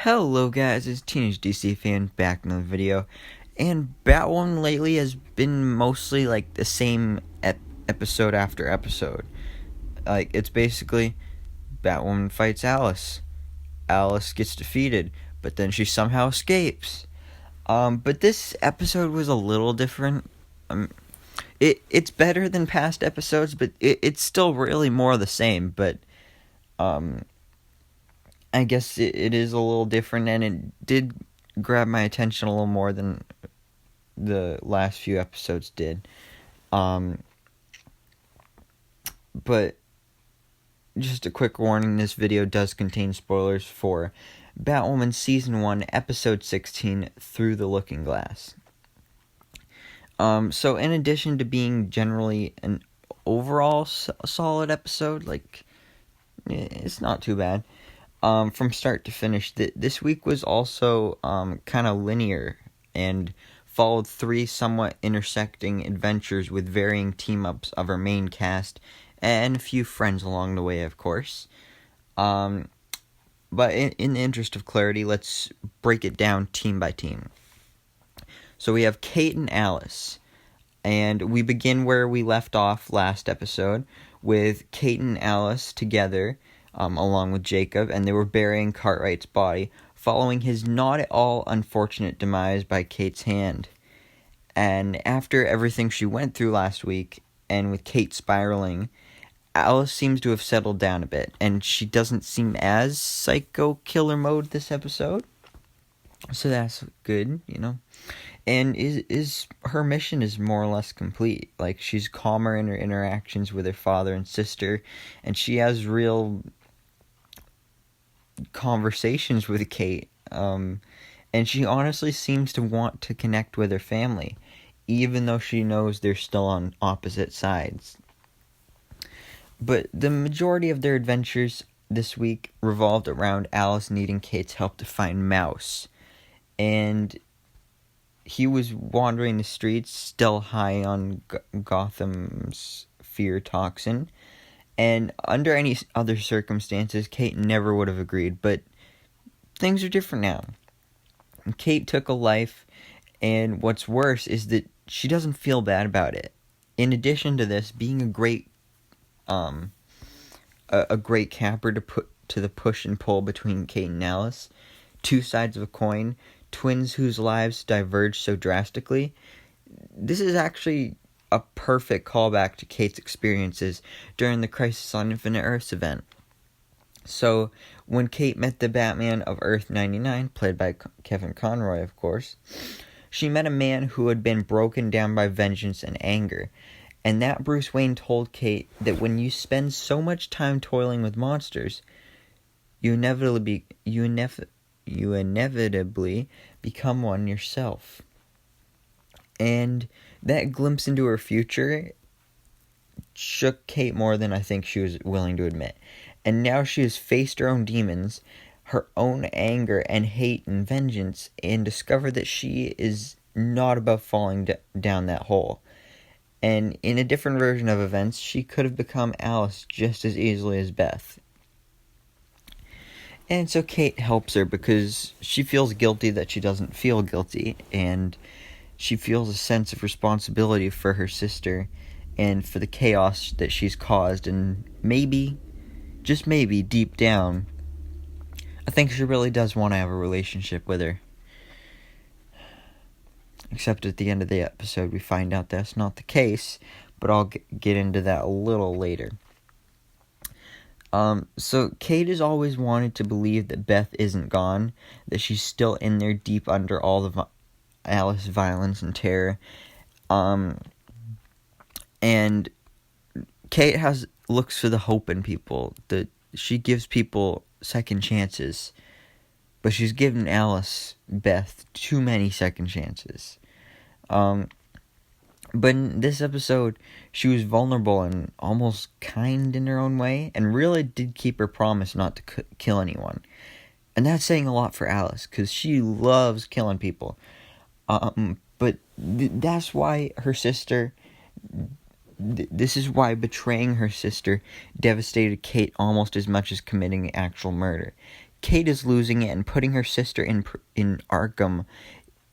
Hello guys, it's Teenage DC Fan back in the video, and Batwoman lately has been mostly like the same episode after episode. Like, it's basically Batwoman fights Alice. Alice gets defeated, but then she somehow escapes. But this episode was a little different. It's better than past episodes, but it's still really more of the same. But I guess it is a little different, and it did grab my attention a little more than the last few episodes did. But just a quick warning, this video does contain spoilers for Batwoman Season 1, Episode 16, Through the Looking Glass. So in addition to being generally an overall solid episode, like, it's not too bad. From start to finish, this week was also kind of linear and followed three somewhat intersecting adventures with varying team-ups of our main cast and a few friends along the way, of course. But in the interest of clarity, let's break it down team by team. So we have Kate and Alice, and we begin where we left off last episode with Kate and Alice together, along with Jacob, and they were burying Cartwright's body, following his not at all unfortunate demise by Kate's hand. And after everything she went through last week, and with Kate spiraling, Alice seems to have settled down a bit, and she doesn't seem as psycho killer mode this episode. So that's good, you know. And is her mission is more or less complete. Like, she's calmer in her interactions with her father and sister, and she has real conversations with Kate, and she honestly seems to want to connect with her family, even though she knows they're still on opposite sides. But the majority of their adventures this week revolved around Alice needing Kate's help to find Mouse, and he was wandering the streets, still high on Gotham's fear toxin. And under any other circumstances, Kate never would have agreed, but things are different now. Kate took a life, and what's worse is that she doesn't feel bad about it. In addition to this, being a great capper to put to the push and pull between Kate and Alice, two sides of a coin, twins whose lives diverge so drastically, this is actually a perfect callback to Kate's experiences during the Crisis on Infinite Earths event. So, when Kate met the Batman of Earth 99, played by Kevin Conroy, of course, she met a man who had been broken down by vengeance and anger. And that Bruce Wayne told Kate that when you spend so much time toiling with monsters, you inevitably become one yourself. And that glimpse into her future shook Kate more than I think she was willing to admit. And now she has faced her own demons, her own anger and hate and vengeance, and discovered that she is not above falling down that hole. And in a different version of events, she could have become Alice just as easily as Beth. And so Kate helps her because she feels guilty that she doesn't feel guilty, and she feels a sense of responsibility for her sister and for the chaos that she's caused, and maybe, just maybe, deep down, I think she really does want to have a relationship with her. Except at the end of the episode, we find out that's not the case, but I'll get into that a little later. So Kate has always wanted to believe that Beth isn't gone, that she's still in there deep under all the Alice violence and terror. And Kate looks for the hope in people, that she gives people second chances, but she's given Beth, too many second chances. But in this episode, she was vulnerable and almost kind in her own way, and really did keep her promise not to kill anyone. And that's saying a lot for Alice, because she loves killing people. But that's why her sister... This is why betraying her sister devastated Kate almost as much as committing actual murder. Kate is losing it, and putting her sister in Arkham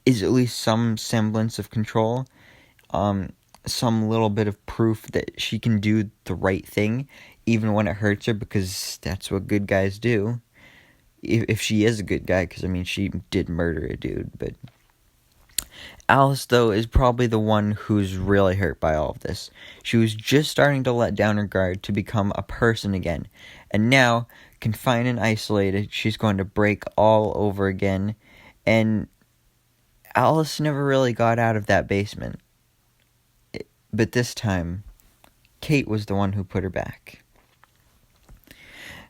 is at least some semblance of control. Some little bit of proof that she can do the right thing, even when it hurts her, because that's what good guys do. If she is a good guy, because, I mean, she did murder a dude, but... Alice, though, is probably the one who's really hurt by all of this. She was just starting to let down her guard to become a person again, and now, confined and isolated, she's going to break all over again, and Alice never really got out of that basement. But this time, Kate was the one who put her back.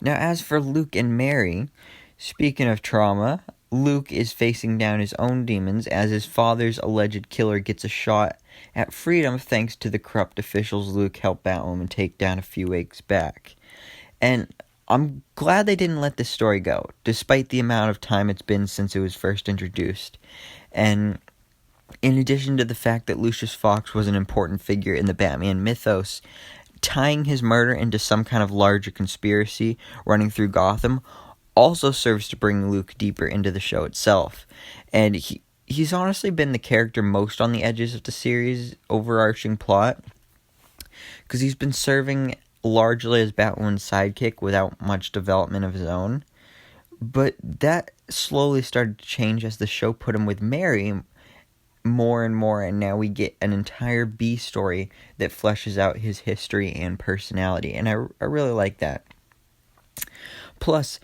Now, as for Luke and Mary, speaking of trauma, Luke is facing down his own demons as his father's alleged killer gets a shot at freedom thanks to the corrupt officials Luke helped Batwoman take down a few weeks back. And I'm glad they didn't let this story go, despite the amount of time it's been since it was first introduced. And in addition to the fact that Lucius Fox was an important figure in the Batman mythos, tying his murder into some kind of larger conspiracy running through Gotham also serves to bring Luke deeper into the show itself. And he's honestly been the character most on the edges of the series' overarching plot, because he's been serving largely as Batwoman's sidekick without much development of his own. But that slowly started to change as the show put him with Mary more and more, and now we get an entire B story that fleshes out his history and personality, and I really like that. Plus,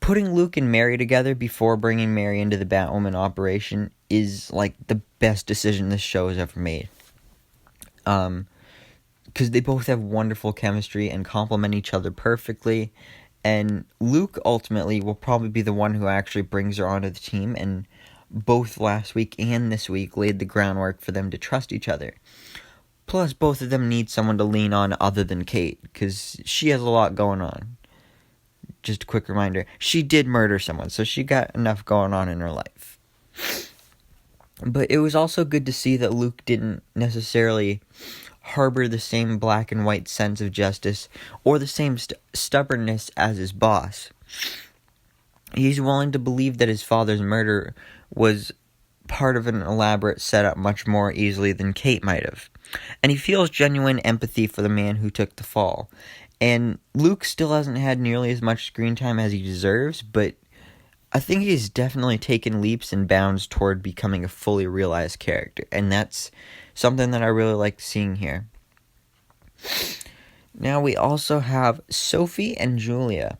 putting Luke and Mary together before bringing Mary into the Batwoman operation is like the best decision this show has ever made. Because they both have wonderful chemistry and complement each other perfectly, and Luke ultimately will probably be the one who actually brings her onto the team, and both last week and this week laid the groundwork for them to trust each other. Plus, both of them need someone to lean on other than Kate, because she has a lot going on. Just a quick reminder, she did murder someone, so she got enough going on in her life. But it was also good to see that Luke didn't necessarily harbor the same black and white sense of justice or the same stubbornness as his boss. He's willing to believe that his father's murder was part of an elaborate setup much more easily than Kate might have. And he feels genuine empathy for the man who took the fall. And Luke still hasn't had nearly as much screen time as he deserves, but I think he's definitely taken leaps and bounds toward becoming a fully realized character. And that's something that I really like seeing here. Now we also have Sophie and Julia.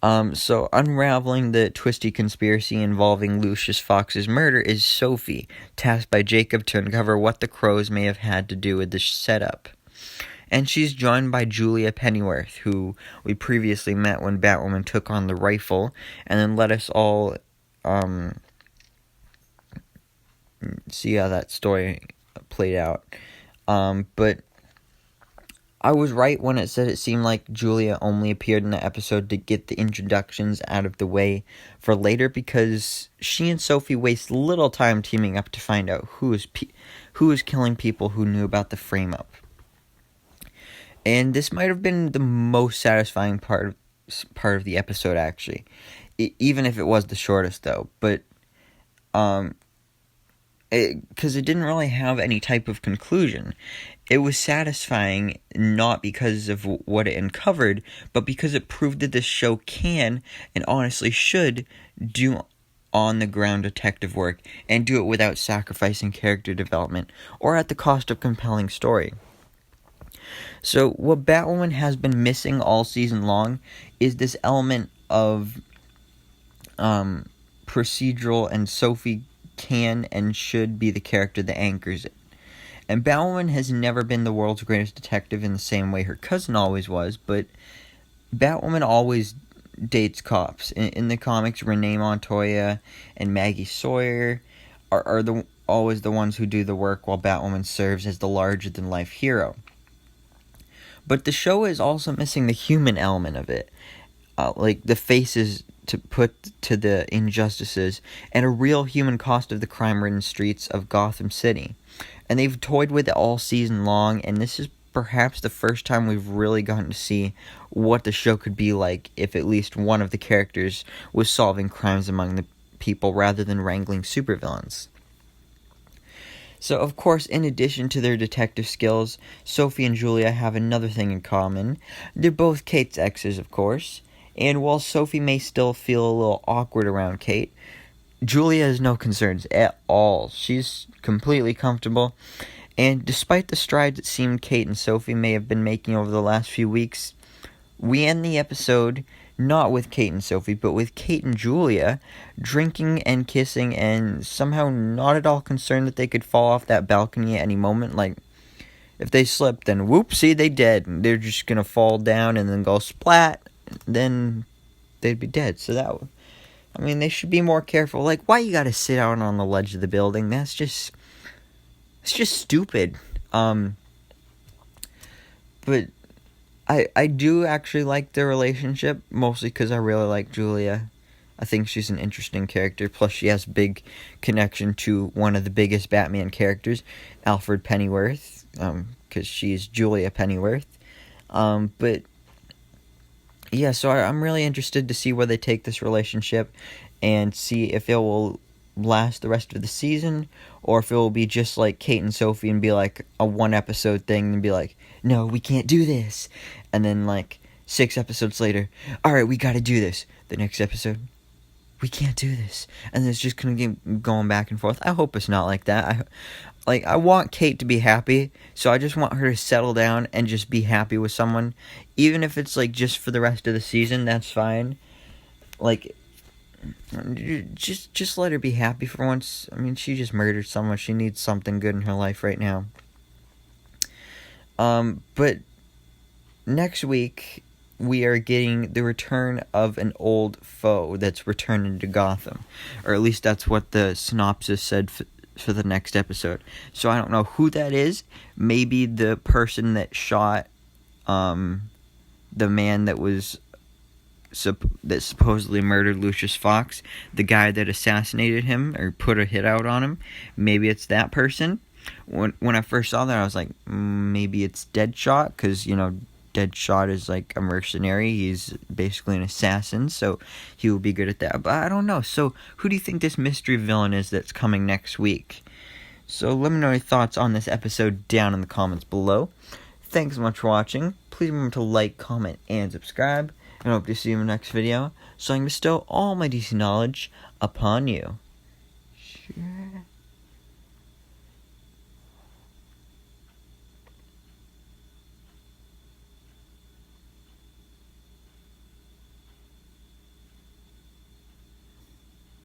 So unraveling the twisty conspiracy involving Lucius Fox's murder is Sophie, tasked by Jacob to uncover what the Crows may have had to do with this setup. And she's joined by Julia Pennyworth, who we previously met when Batwoman took on the rifle, and then let us all see how that story played out. But I was right when it said it seemed like Julia only appeared in the episode to get the introductions out of the way for later, because she and Sophie waste little time teaming up to find out who is killing people who knew about the frame-up. And this might have been the most satisfying part of the episode, actually. Even if it was the shortest, though. But, because it didn't really have any type of conclusion. It was satisfying not because of what it uncovered, but because it proved that this show can, and honestly should, do on-the-ground detective work, and do it without sacrificing character development, or at the cost of compelling story. So, what Batwoman has been missing all season long is this element of procedural, and Sophie can and should be the character that anchors it. And Batwoman has never been the world's greatest detective in the same way her cousin always was, but Batwoman always dates cops. In the comics, Renee Montoya and Maggie Sawyer are always the ones who do the work, while Batwoman serves as the larger-than-life hero. But the show is also missing the human element of it, like the faces to put to the injustices, and a real human cost of the crime-ridden streets of Gotham City. And they've toyed with it all season long, and this is perhaps the first time we've really gotten to see what the show could be like if at least one of the characters was solving crimes among the people rather than wrangling supervillains. So, of course, in addition to their detective skills, Sophie and Julia have another thing in common. They're both Kate's exes, of course, and while Sophie may still feel a little awkward around Kate, Julia has no concerns at all. She's completely comfortable, and despite the strides it seemed Kate and Sophie may have been making over the last few weeks, we end the episode not with Kate and Sophie, but with Kate and Julia drinking and kissing and somehow not at all concerned that they could fall off that balcony at any moment. Like, if they slipped, then whoopsie, they dead. They're just gonna fall down and then go splat, then they'd be dead. So that, I mean, they should be more careful. Like, why you gotta sit out on the ledge of the building? It's just stupid. But I do actually like their relationship, mostly because I really like Julia. I think she's an interesting character, plus she has big connection to one of the biggest Batman characters, Alfred Pennyworth, because she's Julia Pennyworth. But, yeah, so I'm really interested to see where they take this relationship and see if it will last the rest of the season, or if it will be just like Kate and Sophie and be like a one episode thing and be like, no, we can't do this, and then like 6 episodes later, alright, we gotta do this. The next episode, we can't do this, and it's just gonna keep going back and forth. I hope it's not like that. I want Kate to be happy, so I just want her to settle down and just be happy with someone, even if it's like just for the rest of the season. That's fine. Like, just let her be happy for once. I mean, she just murdered someone. She needs something good in her life right now. But next week we are getting the return of an old foe that's returning to Gotham, or at least that's what the synopsis said for the next episode. So I don't know who that is. Maybe the person that shot the man that was that supposedly murdered Lucius Fox, the guy that assassinated him or put a hit out on him. Maybe it's that person. When I first saw that, I was like, maybe it's Deadshot, because, you know, Deadshot is like a mercenary. He's basically an assassin, so he will be good at that. But I don't know. So who do you think this mystery villain is that's coming next week? So let me know your thoughts on this episode down in the comments below. Thanks so much for watching. Please remember to like, comment, and subscribe. And I hope to see you in the next video, so I can bestow all my DC knowledge upon you. Sure.